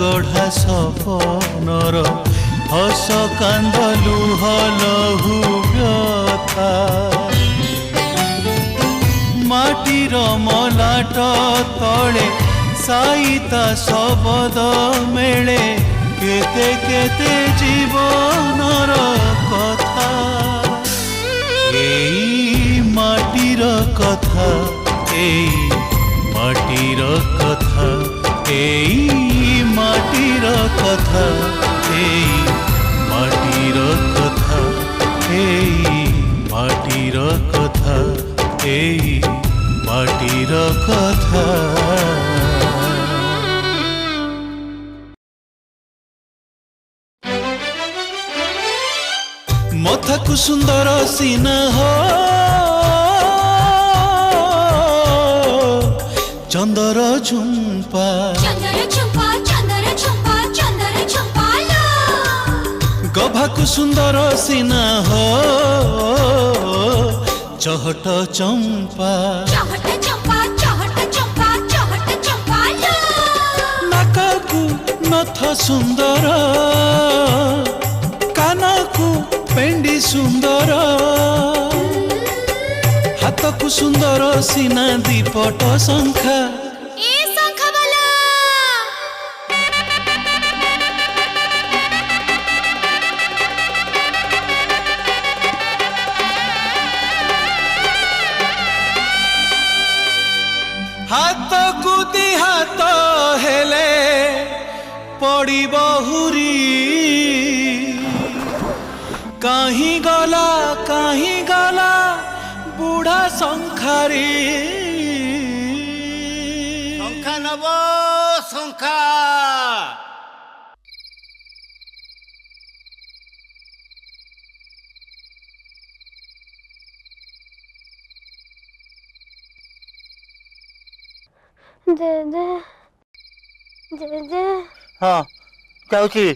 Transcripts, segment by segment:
गढ़ा सपनर हस कांद लुह लहु व्यथा माटीर मलाट तले साईता शबद मेले केते केते जीवनर कथा एई माटीर कथा एई माटीर कथा एई माटीर कथा एई माटीर कथा एई माटीर कथा एई माटीर कथा मथाकु सुंदर सीना हो चंदर झुंपा गभाकु सुंदर सीना हो चहट चंपा नाककु नथ सुंदर कानकु पेंडी सुंदर हाथकु सुंदर सीना दीपट शंखा हाथ गुदी हाथ हेले पड़ी बहुरी कहीं गला बुढ़ा शंखारी शंखा नब शंखा दे दे दे दे हाँ जाऊँगी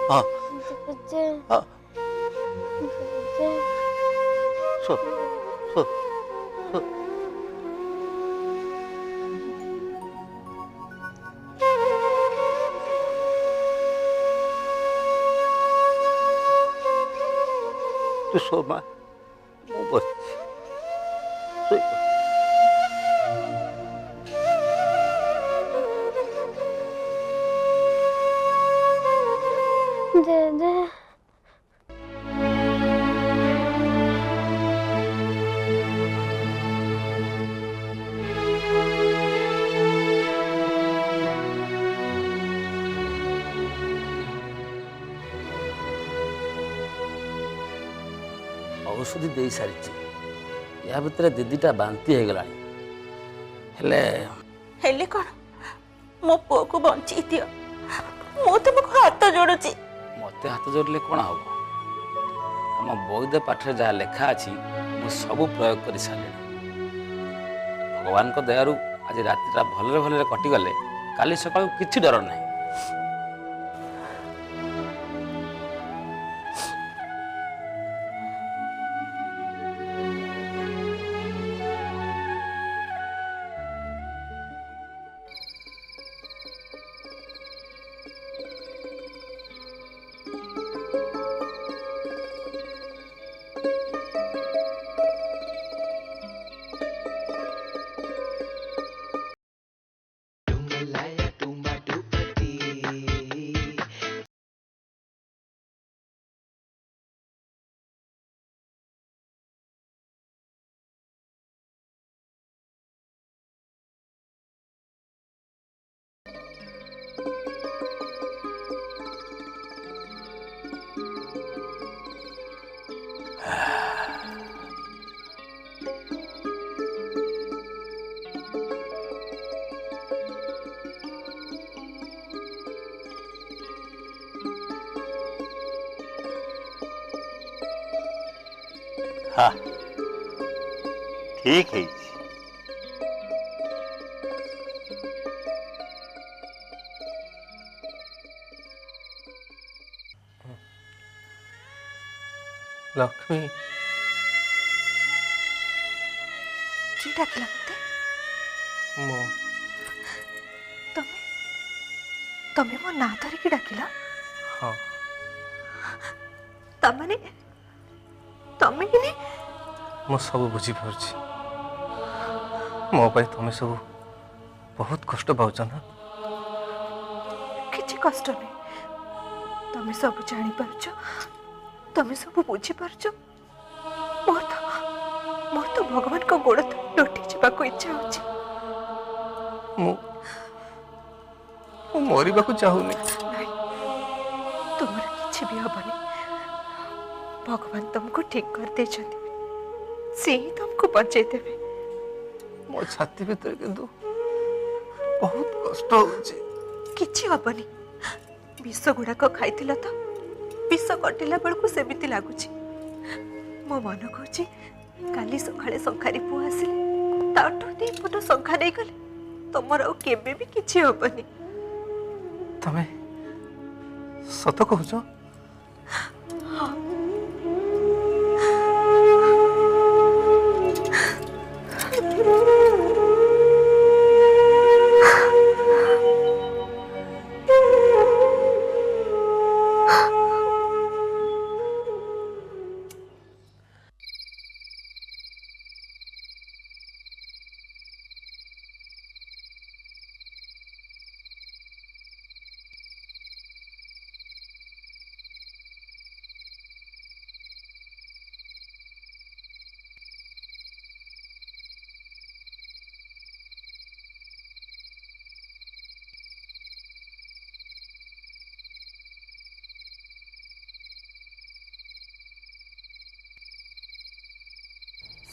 हाँ दे हाँ दे सो सो सो तू सो माँ मैं बस सोई दे दे औषधि दे सारी या भितर दीदीटा बांती हो गला हेले कौन मो पुओ को बंची दियो मु तुमको हाथ जोड़ुची मत हाथ जोड़ले कौन हम आम बौद्ध पाठ जहाँ लेखा अच्छी मु सब प्रयोग कर सारे भगवान को दयारु आज रातिटा भलरे भलरे कटिगले काली सकाळ किछि डर नहीं हाँ ठीक है ଲକ୍ଷ୍ମୀ କିଏ ଡାକିଲା ମତେ? ମୁଁ ତମେ ତମେ ମୋ ନାଁ ଧରିକି ଡାକିଲ? ହଁ ତାମାନେ ତମେ କିନି? ମୁଁ ସବୁ ବୁଝିପାରୁଛି। ମୋ ପାଇଁ ତମେ ସବୁ ବହୁତ କଷ୍ଟ ପାଉଛ ନା? କିଛି କଷ୍ଟ ନାହିଁ। ତମେ ସବୁ ଜାଣିପାରୁଛ, ତମେ ସବୁ ବୁଝିପାରୁଛ। ମୋର ତ ଭଗବାନଙ୍କ ଗୋଡ଼ ତଳେ ଲୋଟି ଯିବାକୁ ଇଚ୍ଛା ହଉଛି। ମୁଁ ମରିବାକୁ ଚାହୁଁନି। ନାଇଁ, ତୁମର କିଛି ବି ହବନି। ଭଗବାନ ତମକୁ ଠିକ କରିଦେଇଛନ୍ତି, ସେ ହିଁ ତମକୁ ବଞ୍ଚେଇ ଦେବେ। ମୋ ଛାତି ଭିତରେ କିନ୍ତୁ ବହୁତ କଷ୍ଟ ହଉଛି। କିଛି ହବନି। ବିଷ ଗୁଡାକ ଖାଇଥିଲ ତ, ବିଷ କଟିଲା ବେଳକୁ ସେମିତି ଲାଗୁଛି। ମୋ ମନ କହୁଛି କାଲି ସକାଳେ ଶଙ୍ଖାରୀ ପୁଅ ଆସିଲେ ତାଠୁ 2 ଫୁଟ ଶଙ୍ଖା ନେଇଗଲେ ତମର ଆଉ କେବେ ବି କିଛି ହବନି। ତମେ ସତ କହୁଛ?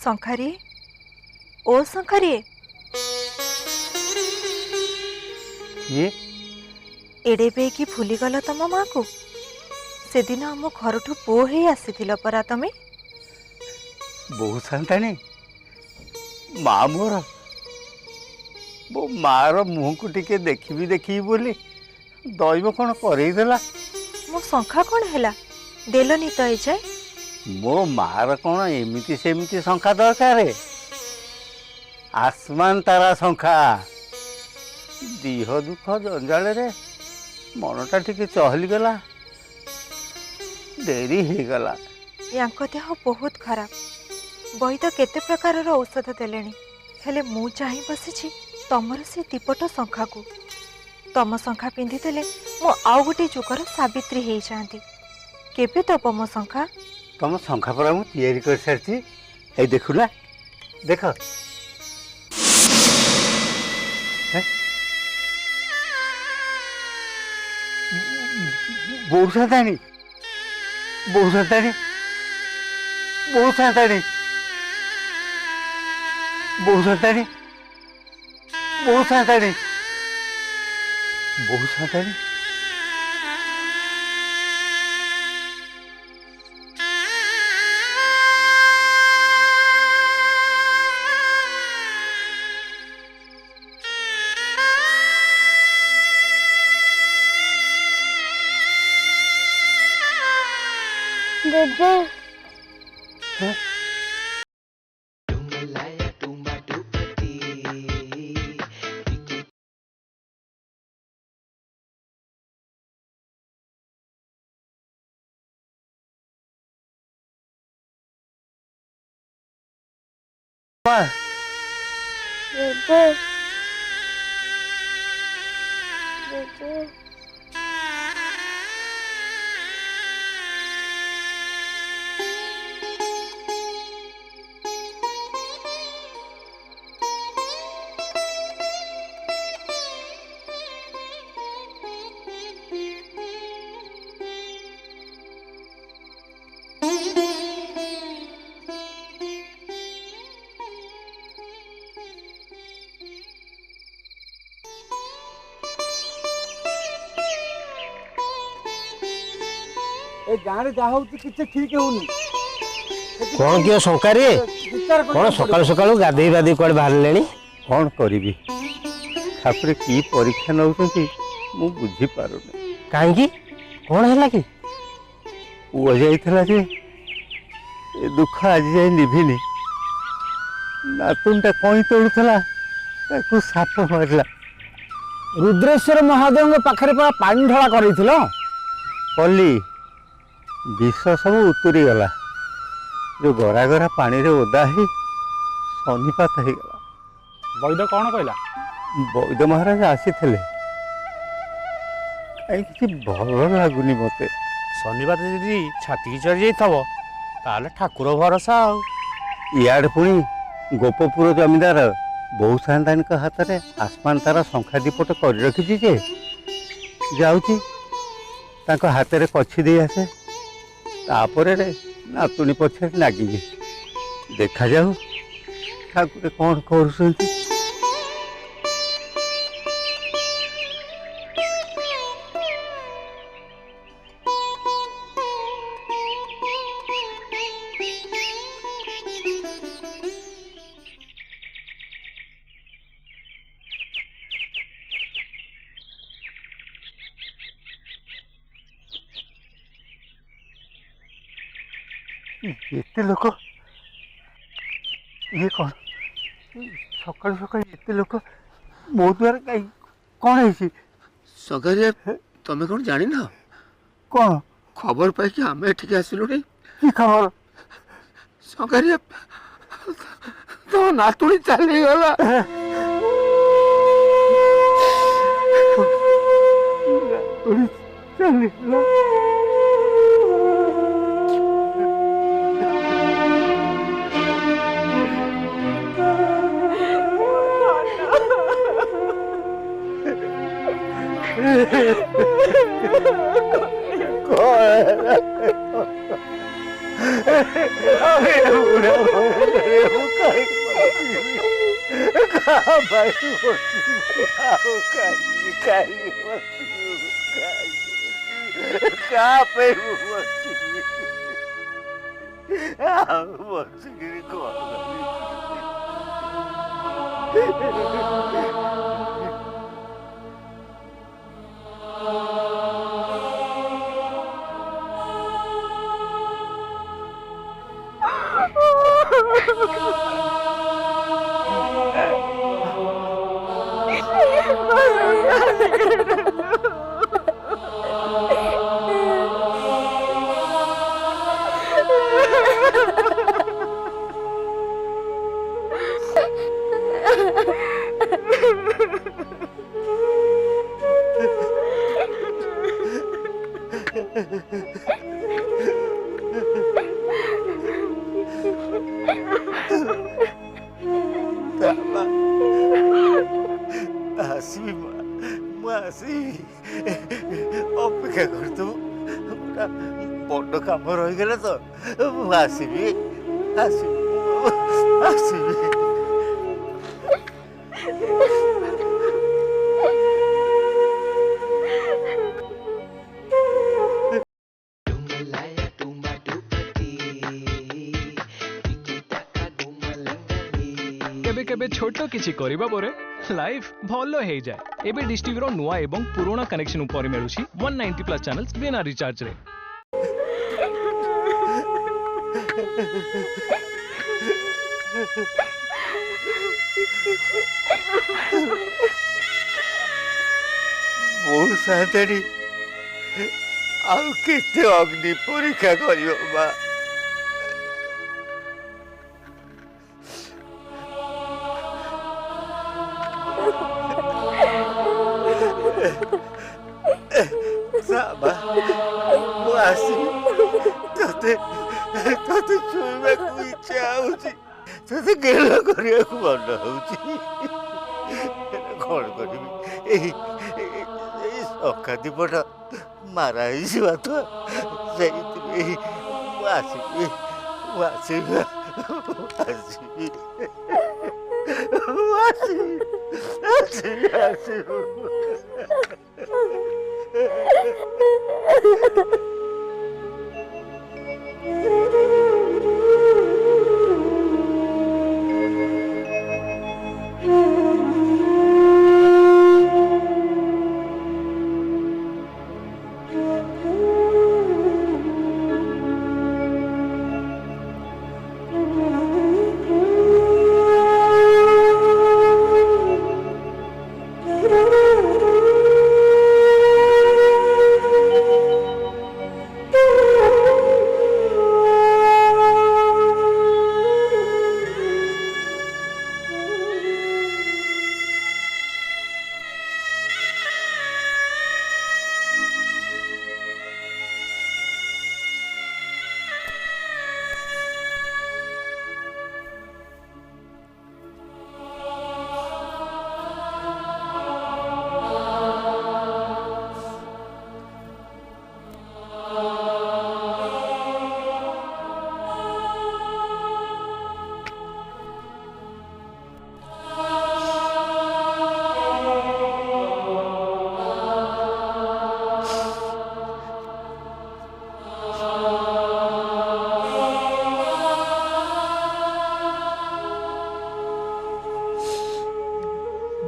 ଶଙ୍ଖାରୀ, ଓ ଶଙ୍ଖାରୀ, କିଏ? ଏଡ଼େ ବେଗି ଭୁଲିଗଲ ତମ ମାକୁ? ସେଦିନ ଆମ ଘରଠୁ ପୁଅ ହେଇ ଆସିଥିଲ ପରା ତମେ? ବୋହୁ ସାନ୍ତାଣୀ, ମା ମୋର। ମୋ ମାର ମୁହଁକୁ ଟିକେ ଦେଖିବି ବୋଲି ଦୈବ କ'ଣ କରେଇଦେଲା। ମୋ ଶଙ୍ଖା କ'ଣ ହେଲା? ଦେଲନି ତ ଏଯାଏ। ମୋ ମାର କ'ଣ ଏମିତି ସେମିତି ଶଙ୍ଖା ଦରକାର? ଆସମାନ ତାରା ଶଙ୍ଖା। ଦିହ ଦୁଃଖ ଜଞ୍ଜାଳରେ ମନଟା ଟିକେ ଚହଲିଗଲା, ଡେରି ହେଇଗଲା। ୟାଙ୍କ ଦେହ ବହୁତ ଖରାପ। ବୈଦ କେତେ ପ୍ରକାରର ଔଷଧ ଦେଲେଣି, ହେଲେ ମୁଁ ଚାହିଁ ବସିଛି ତମର ସେ 2 ପଟ ଶଙ୍ଖାକୁ। ତମ ଶଙ୍ଖା ପିନ୍ଧିଦେଲେ ମୁଁ ଆଉ ଗୋଟେ ଯୁଗର ସାବିତ୍ରୀ ହେଇଯାଆନ୍ତି। କେବେ ଦବ ମୋ ଶଙ୍ଖା? ତମ ଶଙ୍ଖା ପରା ମୁଁ ତିଆରି କରିସାରିଛି। ଏଇ ଦେଖୁନା, ଦେଖ। ବୋହୁ ସାନ୍ତାଣୀ, ବୋହୁ ସାନ୍ତାଣୀ, ବୋହୁ ସାନ୍ତାଣୀ, ବୋହୁ ସାନ୍ତାଣୀ, ବୋହୁ ସାନ୍ତାଣୀ, ବୋହୁ ସାନ୍ତାଣୀ। ଜେଜେ ଜେଜେ ଜେଜେ ए गाँव जहाँ हो किसी ठीक होनी कौन किए शंकारे कौन सकाल सकाल गाधे बाधे कड़े बाहर कौन करी ठाकुर की परीक्षा नौ मु बुझी पारुनी कहीं कौन है कि पुआ जाइला जे ଏ ଦୁଃଖ ଆଜି ଯାଇ ନିଭିନି। ନାତୁଣଟା କଇଁ ତୋଳୁଥିଲା, ତାକୁ ସାପ ମାରିଲା। ରୁଦ୍ରେଶ୍ୱର ମହାଦେବଙ୍କ ପାଖରେ ପୁରା ପାଣି ଢଳା କରେଇଥିଲ? କଲି, ବିଷ ସବୁ ଉତୁରିଗଲା। ଯୋଉ ଗରା ଗରା ପାଣିରେ ଓଦା ହେଇ ଶନିପାତ ହେଇଗଲା। ବୈଦ କ'ଣ କହିଲା? ବୈଦ ମହାରାଜ ଆସିଥିଲେ। କାହିଁ କିଛି ଭଲ ଲାଗୁନି ମତେ। ଶନିବାର ଯଦି ଛାତିକି ଚଢ଼ି ଯାଇଥିବ ତାହେଲେ ଠାକୁର ଭରସା ଆଉ। ଇଆଡ଼େ ପୁଣି ଗୋପପୁର ଜମିଦାର ବୋହୁ ସାନ୍ତାଣୀଙ୍କ ହାତରେ ଆସମାନ ତାରା ଶଙ୍ଖା ଦୀପଟ କରି ରଖିଛି ଯେ, ଯାଉଛି ତାଙ୍କ ହାତରେ କଛି ଦେଇ ଆସେ। ତାପରେ ନାତୁଣୀ ପଛରେ ନାଗିବି। ଦେଖାଯାଉ ଠାକୁର କ'ଣ କରୁଛନ୍ତି। ଏତେ ଲୋକ, ଇଏ କ'ଣ ସକାଳୁ ସକାଳୁ ଏତେ ଲୋକ ମୋ ଦ୍ୱାରା କାହିଁ କ'ଣ ହେଇଛି? ସଗାରିଆ, ତମେ କ'ଣ ଜାଣିନ? କ'ଣ ଖବର ପାଇକି ଆମେ ଏଠିକି ଆସିଲୁଣି। କି ଖବର? ସଗାରିଆ, ତମ ନାତୁଣୀ ଚାଲିଗଲା। ଚାଲିଗଲା। ଆସିବି ମୁଁ ଆସିବି, ଅପେକ୍ଷା କରିଥିବୁ। ବଡ଼ କାମ ରହିଗଲା ତ, ମୁଁ ଆସିବି ଆସିବି ଆସିବି। केबे केबे छोट किछि करिबा परे लाइफ भलो हे जाय। एबे डिश टीवी रो नुवा एवं पुराना कनेक्शन ऊपर मिलुछि 190 प्लस चैनल्स बिना रिचार्ज रे। बोहू सान्ताणी आउ केते अग्नि परीक्षा करियो बा। ମୁଁ ଆସିବି, ତତେ ତତେ ଛୁଇଁବାକୁ ଇଚ୍ଛା ହଉଛି, ତତେ ଗେଲ କରିବାକୁ ମନ ହଉଛି। କ'ଣ କରିବି, ଏଇ ଶଙ୍ଖା ଦୀପଟା ମାରା ହେଇଯିବା ତ, ସେଇଥିପାଇଁ ମୁଁ ଆସିବି ମୁଁ ଆସିବି ଆସିବି ଆସିବି ଆସିବି।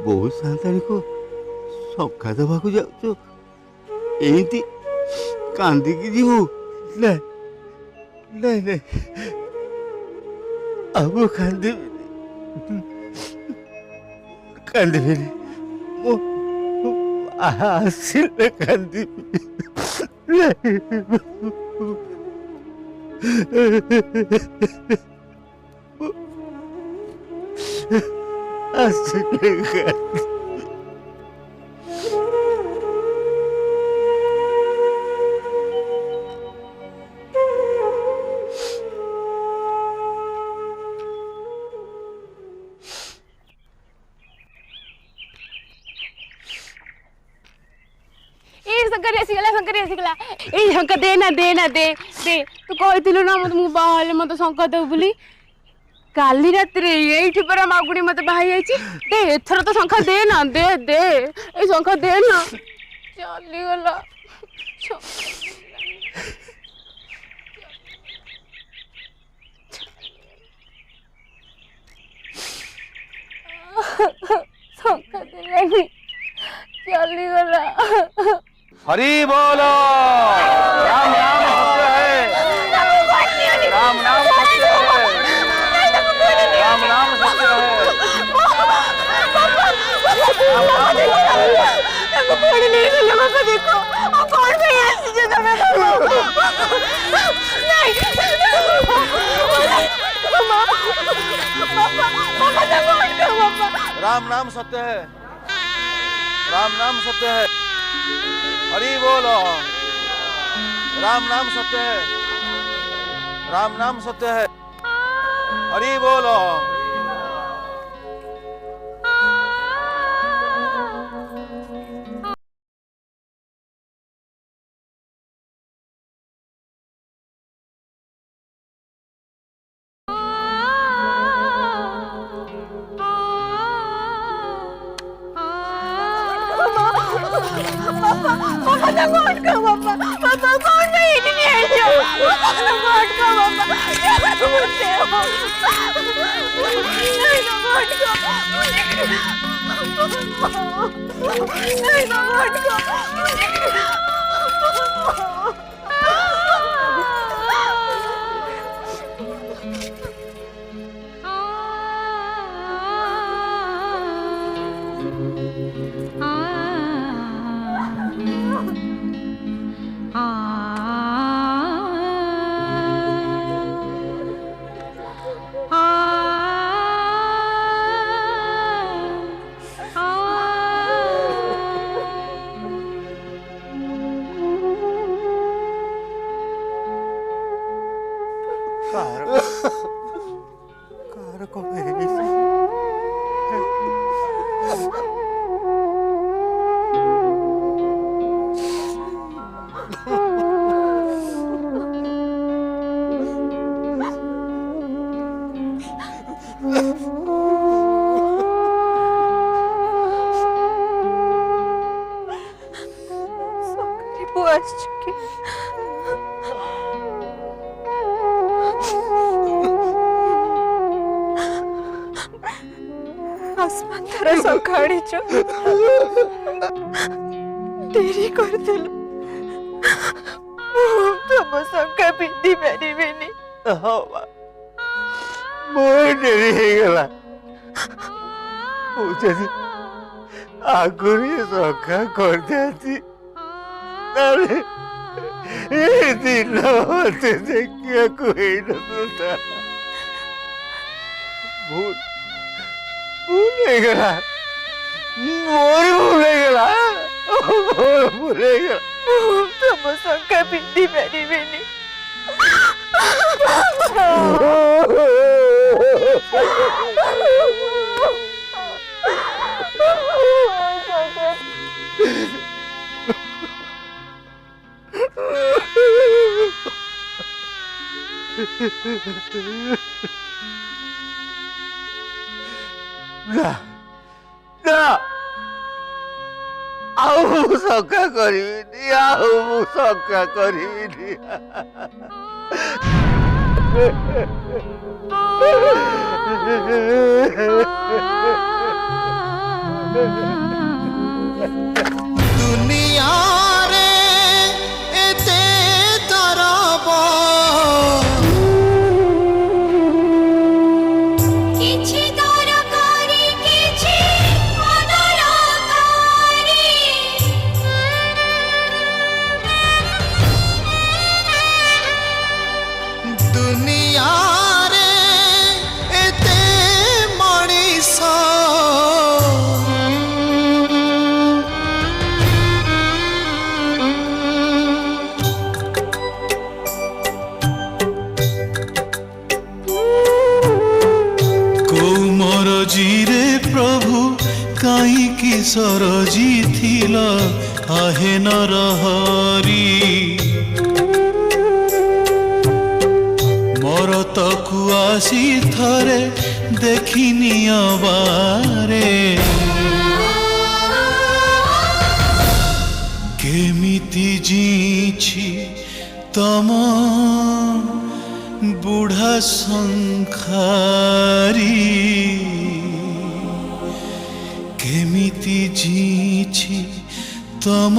ବହୁତ ସାନ୍ତାଣୀକୁ ଶଙ୍ଖା ଦେବାକୁ ଯାଉଛୁ ଏମିତି କାନ୍ଦିକି ଯିବୁ? ନାଇଁ ନାଇଁ ନାଇଁ, ଆଉ କାନ୍ଦିବିନି। ମୁଁ ଆସିଲେ କାନ୍ଦିବି। ଆସିଲେ କାନ୍ଦିବି। शंका दे ना दे ना दे दे तू कहलु ना मत मु बाहले मत शंका देव बोली काली रात रे एठी पर मागुणी मत बाहाई आइची दे एथर तो शंका दे ना दे दे ए शंका दे ना चली गला शंका दे चली गला। हरि बोलो। राम नाम सत्य है। राम नाम सत्य है। राम नाम सत्य है। देखो कौन भाई ऐसी जगह में राम नाम सत्य है। राम नाम सत्य है। हरि बोलो। राम नाम सत्य है। राम नाम सत्य है। हरि बोलो। आसमान तारा सखाड़ी चो देरी कर दिलु तुम संका पिंदी पारी बेनी मोर डेरी हो गला मुझे आगुरी सखा कर देती नाले ये दिन होते देखिए कोई नता भूल भूलेगा मोर भूलेगा मोर भूलेगा तुम संका पिंदी पारी बेनी ना ना आउ सका करिबिनी आउ सका करिबिनी दुनिया रे एते तरब किछि दरकारी किछि अदरकारी दुनिया रे एते मणिष जीरे प्रभु काईकि सरजी थिला आहे नरहरी मोर तकु आसी थरे देखिनी अबारे केमिति जीछि तम बुढ़ा संखारी केमिति जीछि तम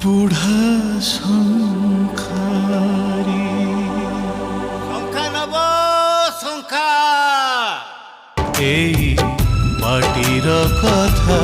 बुढ़ा संखारी शंखा नब शंखा एई माटीर कथा